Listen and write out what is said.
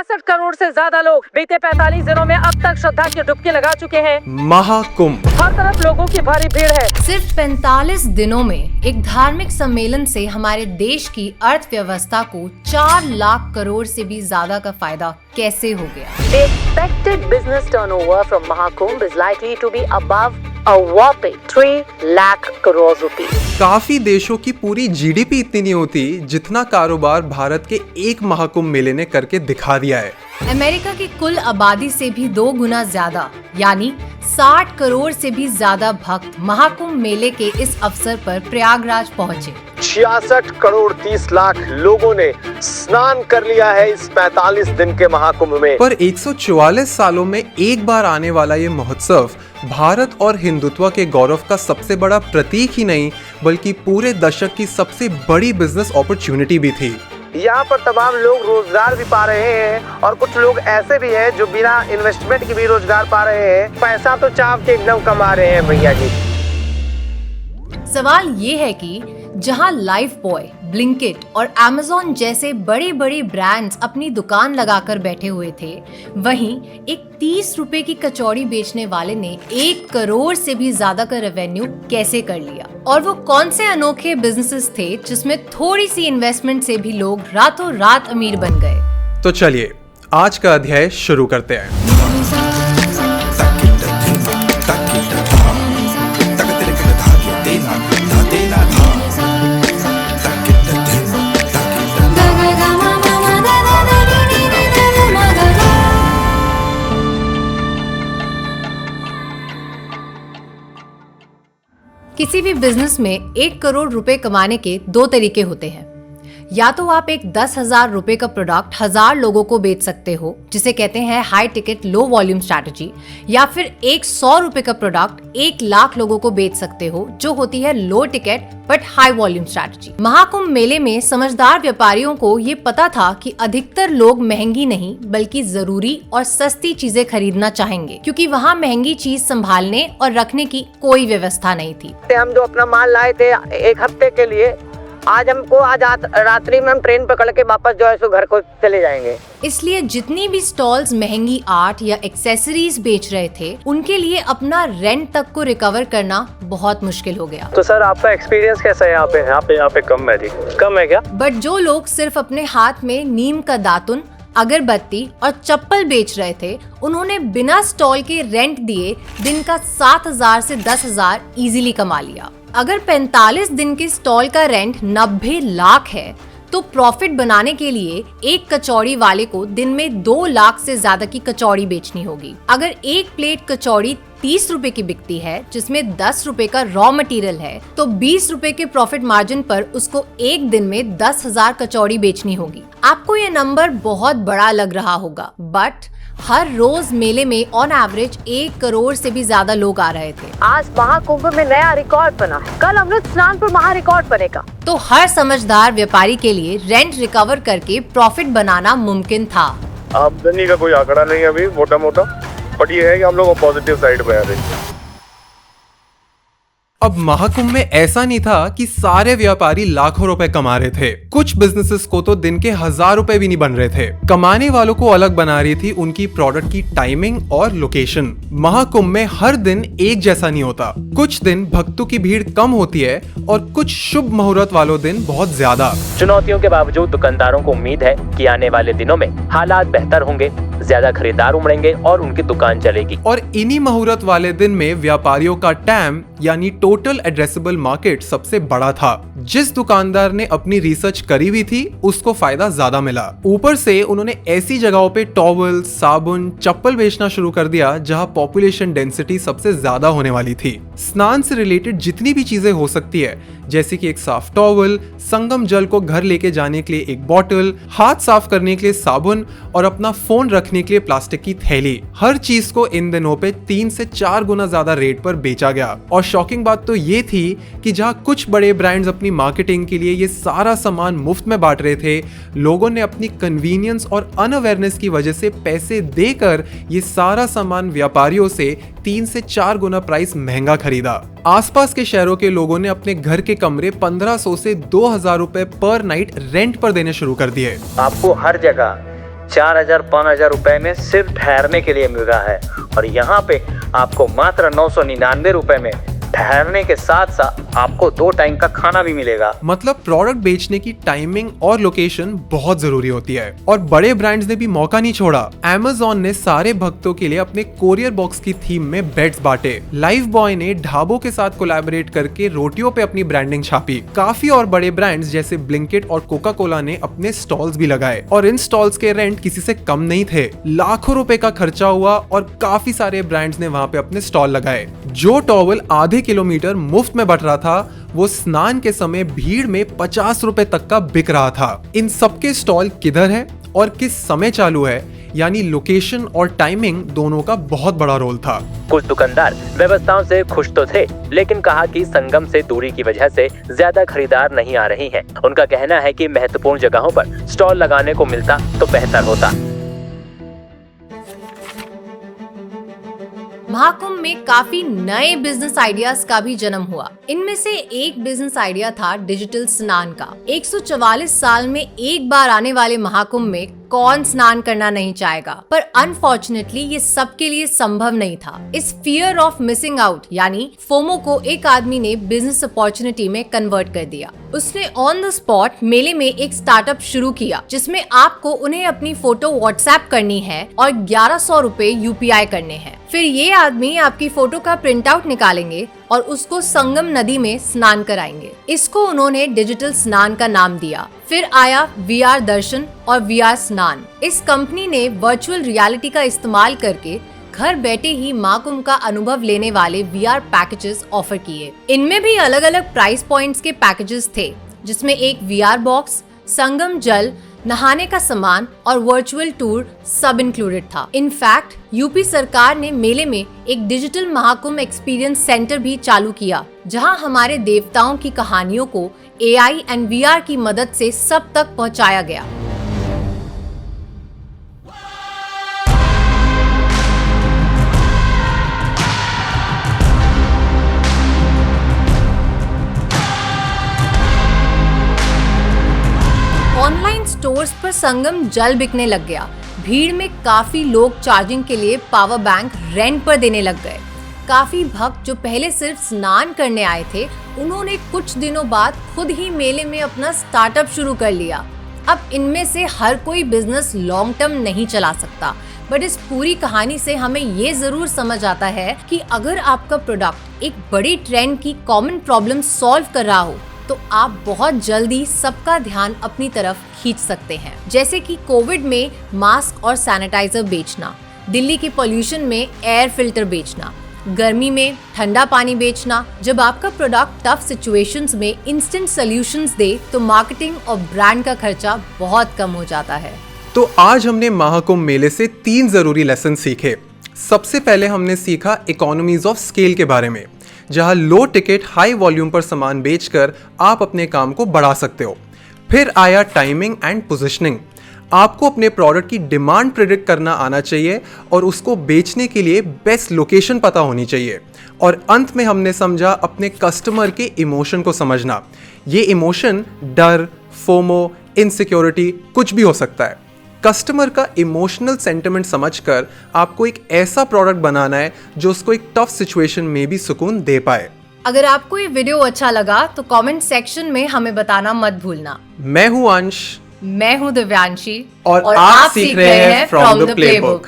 66 करोड़ से ज्यादा लोग बीते 45 दिनों में अब तक श्रद्धा की डुबकी लगा चुके हैं। महाकुंभ, हर तरफ लोगों की भारी भीड़ है। सिर्फ 45 दिनों में एक धार्मिक सम्मेलन से हमारे देश की अर्थव्यवस्था को 4 लाख करोड़ से भी ज्यादा का फायदा कैसे हो गया? The expected business turnover from Mahakumbh is likely to be above a whopping 3 lakh crore rupees. काफी देशों की पूरी जीडीपी इतनी नहीं होती जितना कारोबार भारत के एक महाकुंभ मेले ने करके दिखा दिया है। अमेरिका की कुल आबादी से भी 2 गुना ज्यादा यानी 60 करोड़ से भी ज्यादा भक्त महाकुंभ मेले के इस अवसर पर प्रयागराज पहुँचे। 66 करोड़ 30 लाख लोगों ने स्नान कर लिया है इस 45 दिन के महाकुंभ में। पर 144 सालों में एक बार आने वाला ये महोत्सव भारत और हिंदुत्व के गौरव का सबसे बड़ा प्रतीक ही नहीं बल्कि पूरे दशक की सबसे बड़ी बिजनेस अपॉर्चुनिटी भी थी। यहाँ पर तमाम लोग रोजगार भी पा रहे हैं और कुछ लोग ऐसे भी हैं जो बिना इन्वेस्टमेंट के भी रोजगार पा रहे हैं। पैसा तो चाव के एकदम कमा रहे हैं भैया जी। सवाल ये है कि जहां लाइफ बॉय, ब्लिंकिट और अमेज़न जैसे बड़े बड़े ब्रांड्स अपनी दुकान लगाकर बैठे हुए थे, वहीं एक 30 रुपए की कचौड़ी बेचने वाले ने 1 करोड़ से भी ज्यादा का रेवेन्यू कैसे कर लिया? और वो कौन से अनोखे बिजनेसेस थे जिसमें थोड़ी सी इन्वेस्टमेंट से भी लोग रातों रात अमीर बन गए? तो चलिए आज का अध्याय शुरू करते हैं। किसी भी बिजनेस में 1 करोड़ रुपए कमाने के 2 तरीके होते हैं। या तो आप एक 10,000 रुपए का प्रोडक्ट 1000 लोगों को बेच सकते हो जिसे कहते हैं high ticket low volume strategy, या फिर एक 100 रुपए का प्रोडक्ट 1 लाख लोगों को बेच सकते हो जो होती है low ticket but high volume strategy. Mahakumbh मेले में समझदार व्यापारियों को ये पता था कि अधिकतर लोग महंगी नहीं बल्कि जरूरी और सस्ती चीजें खरीदना चाहेंगे क्योंकि वहाँ महंगी चीज संभालने और रखने की कोई व्यवस्था नहीं थी। हम जो अपना माल लाए थे 1 हफ्ते के लिए, आज रात्रि में हम ट्रेन पकड़ के वापस जो है सो घर को चले जाएंगे। इसलिए जितनी भी स्टॉल्स महंगी आर्ट या एक्सेसरीज बेच रहे थे उनके लिए अपना रेंट तक को रिकवर करना बहुत मुश्किल हो गया। तो सर आपका एक्सपीरियंस कैसा है यहाँ पे कम है जी? कम है क्या? बट जो लोग सिर्फ अपने हाथ में नीम का दातुन, अगरबत्ती और चप्पल बेच रहे थे उन्होंने बिना स्टॉल के रेंट दिए दिन का 7,000 से 10,000 इजीली कमा लिया। अगर 45 दिन के स्टॉल का रेंट 90 लाख है तो प्रॉफिट बनाने के लिए एक कचौड़ी वाले को दिन में 2 लाख से ज्यादा की कचौड़ी बेचनी होगी। अगर एक प्लेट कचौड़ी 30 रुपए की बिकती है जिसमें 10 रुपए का रॉ मटेरियल है तो 20 रुपए के प्रॉफिट मार्जिन पर उसको एक दिन में 10,000 कचौड़ी बेचनी होगी। आपको ये नंबर बहुत बड़ा लग रहा होगा बट हर रोज मेले में ऑन एवरेज 1 करोड़ से भी ज्यादा लोग आ रहे थे। आज महाकुंभ में नया रिकॉर्ड बना, कल अमृत स्नान पर महा रिकॉर्ड बनेगा। तो हर समझदार व्यापारी के लिए रेंट रिकवर करके प्रॉफिट बनाना मुमकिन था। आमदनी का कोई आंकड़ा नहीं अभी मोटा मोटा, बट ये है कि हम लोग पॉजिटिव साइड पे आ रहे हैं। अब महाकुंभ में ऐसा नहीं था कि सारे व्यापारी लाखों रुपए कमा रहे थे। कुछ बिजनेसेस को तो दिन के 1000 रुपए भी नहीं बन रहे थे। कमाने वालों को अलग बना रही थी उनकी प्रोडक्ट की टाइमिंग और लोकेशन। महाकुंभ में हर दिन एक जैसा नहीं होता। कुछ दिन भक्तों की भीड़ कम होती है और कुछ शुभ मुहूर्त वालों दिन बहुत ज्यादा। चुनौतियों के बावजूद दुकानदारों को उम्मीद है कि आने वाले दिनों में हालात बेहतर होंगे, ज्यादा खरीदार उमड़ेंगे और उनकी दुकान चलेगी। और इन्हीं मुहूर्त वाले दिन में व्यापारियों का टैम यानी टोटल एड्रेसेबल मार्केट सबसे बड़ा था। जिस दुकानदार ने अपनी रिसर्च करी हुई थी उसको फायदा ज्यादा मिला। ऊपर से उन्होंने ऐसी जगहों पे टॉवल, साबुन, चप्पल बेचना शुरू कर दिया जहां पॉपुलेशन डेंसिटी सबसे ज्यादा होने वाली थी। स्नान से रिलेटेड जितनी भी चीजें हो सकती है जैसे कि एक साफ टॉवल, संगम जल को घर लेके जाने के लिए एक बॉटल, हाथ साफ करने के लिए साबुन और अपना फोन रखने के लिए प्लास्टिक की थैली, हर चीज को इन दिनों पे 3 से 4 गुना ज्यादा रेट पर बेचा गया। और शॉकिंग बात तो ये थी कि जहां कुछ बड़े ब्रांड्स अपनी मार्केटिंग के लिए ये सारा सामान मुफ्त में बांट रहे थे, लोगों ने अपनी कन्वीनियंस और अनअवेयरनेस की वजह से पैसे देकर ये सारा सामान व्यापारियों से 3 से 4 गुना प्राइस महंगा खरीदा। आसपास के शहरों के लोगों ने अपने घर के कमरे 1500 से 2000 रुपए पर नाइट रेंट पर देने शुरू कर दिए। आपको हर जगह 4,000-5,000 रुपए में सिर्फ ठहरने के लिए मिल रहा है, और यहाँ पे आपको मात्र 999 रुपए में ठहरने के साथ साथ आपको 2 टाइम का खाना भी मिलेगा। मतलब प्रोडक्ट बेचने की टाइमिंग और लोकेशन बहुत जरूरी होती है, और बड़े ब्रांड्स ने भी मौका नहीं छोड़ा। Amazon ने सारे भक्तों के लिए अपने कोरियर बॉक्स की थीम में बेड्स बांटे। लाइफ बॉय ने ढाबों के साथ कोलैबोरेट करके रोटियों पे अपनी ब्रांडिंग छापी। काफी और बड़े ब्रांड्स जैसे ब्लिंकिट और कोका कोला ने अपने स्टॉल्स भी लगाए, और इन स्टॉल्स के रेंट किसी से कम नहीं थे। लाखों रुपए का खर्चा हुआ और काफी सारे ब्रांड्स ने वहां पे अपने स्टॉल लगाए। जो टॉवल आधे किलोमीटर मुफ्त में बट रहा था, वो स्नान के समय भीड़ में 50 रुपए तक का बिक रहा था। इन सबके स्टॉल किधर है और किस समय चालू है, यानी लोकेशन और टाइमिंग दोनों का बहुत बड़ा रोल था। कुछ दुकानदार व्यवस्थाओं से खुश तो थे, लेकिन कहा कि संगम से दूरी की वजह से ज्यादा खरीदार नहीं आ रही हैं। उनका कहना है कि महत्वपूर्ण जगहों पर स्टॉल लगाने को मिलता तो बेहतर होता। महाकुंभ में काफी नए बिजनेस आइडियाज का भी जन्म हुआ। इनमें से एक बिजनेस आइडिया था डिजिटल स्नान का। 144 साल में एक बार आने वाले महाकुंभ में कौन स्नान करना नहीं चाहेगा, पर अनफॉर्चुनेटली ये सबके लिए संभव नहीं था। इस फियर ऑफ मिसिंग आउट यानी फोमो को एक आदमी ने बिजनेस अपॉर्चुनिटी में कन्वर्ट कर दिया। उसने ऑन द स्पॉट मेले में एक स्टार्टअप शुरू किया, जिसमें आपको उन्हें अपनी फोटो व्हाट्सएप करनी है और 1100 रुपए यूपीआई करने हैं। फिर ये आदमी आपकी फोटो का प्रिंट आउट निकालेंगे और उसको संगम नदी में स्नान कराएंगे। इसको उन्होंने डिजिटल स्नान का नाम दिया। फिर आया VR दर्शन और VR स्नान। इस कंपनी ने वर्चुअल रियलिटी का इस्तेमाल करके घर बैठे ही महाकुंभ का अनुभव लेने वाले VR पैकेजेस ऑफर किए। इनमें भी अलग अलग प्राइस पॉइंट्स के पैकेजेस थे, जिसमें एक VR बॉक्स, संगम जल, नहाने का सामान और वर्चुअल टूर सब इंक्लूडेड था। इनफैक्ट यूपी सरकार ने मेले में एक डिजिटल महाकुंभ एक्सपीरियंस सेंटर भी चालू किया, जहां हमारे देवताओं की कहानियों को AI एंड VR की मदद से सब तक पहुंचाया गया। ऑनलाइन स्टोर्स पर संगम जल बिकने लग गया। भीड़ में काफी लोग चार्जिंग के लिए पावर बैंक रेंट पर देने लग गए। काफी भक्त जो पहले सिर्फ स्नान करने आए थे, उन्होंने कुछ दिनों बाद खुद ही मेले में अपना स्टार्टअप शुरू कर लिया। अब इनमें से हर कोई बिजनेस लॉन्ग टर्म नहीं चला सकता, बट इस पूरी कहानी से हमें ये जरूर समझ आता है कि अगर आपका प्रोडक्ट एक बड़ी ट्रेंड की कॉमन प्रॉब्लम सॉल्व कर रहा हो, तो आप बहुत जल्दी सबका ध्यान अपनी तरफ खींच सकते हैं। जैसे कि कोविड में मास्क और सैनिटाइजर बेचना, दिल्ली के पोल्यूशन में एयर फिल्टर बेचना, गर्मी में ठंडा पानी बेचना। जब आपका प्रोडक्ट टफ सिचुएशंस में इंस्टेंट सॉल्यूशंस दे, तो मार्केटिंग और ब्रांड का खर्चा बहुत कम हो जाता है। तो आज हमने महाकुंभ मेले से 3 जरूरी लेसन सीखे। सबसे पहले हमने सीखा इकोनॉमीज ऑफ स्केल के बारे में, जहां लो टिकट हाई वॉल्यूम पर सामान बेचकर आप अपने काम को बढ़ा सकते हो। फिर आया टाइमिंग एंड पोजीशनिंग। आपको अपने प्रोडक्ट की डिमांड प्रेडिक्ट करना आना चाहिए और उसको बेचने के लिए बेस्ट लोकेशन पता होनी चाहिए। और अंत में हमने समझा अपने कस्टमर के इमोशन को समझना। ये इमोशन डर, फोमो, इनसिक्योरिटी कुछ भी हो सकता है। कस्टमर का इमोशनल सेंटिमेंट समझकर आपको एक ऐसा प्रोडक्ट बनाना है जो उसको एक टफ सिचुएशन में भी सुकून दे पाए। अगर आपको ये वीडियो अच्छा लगा तो कमेंट सेक्शन में हमें बताना मत भूलना। मैं हूं अंश, मैं हूं दिव्यांशी और आप सीख रहे हैं फ्रॉम द प्लेबुक।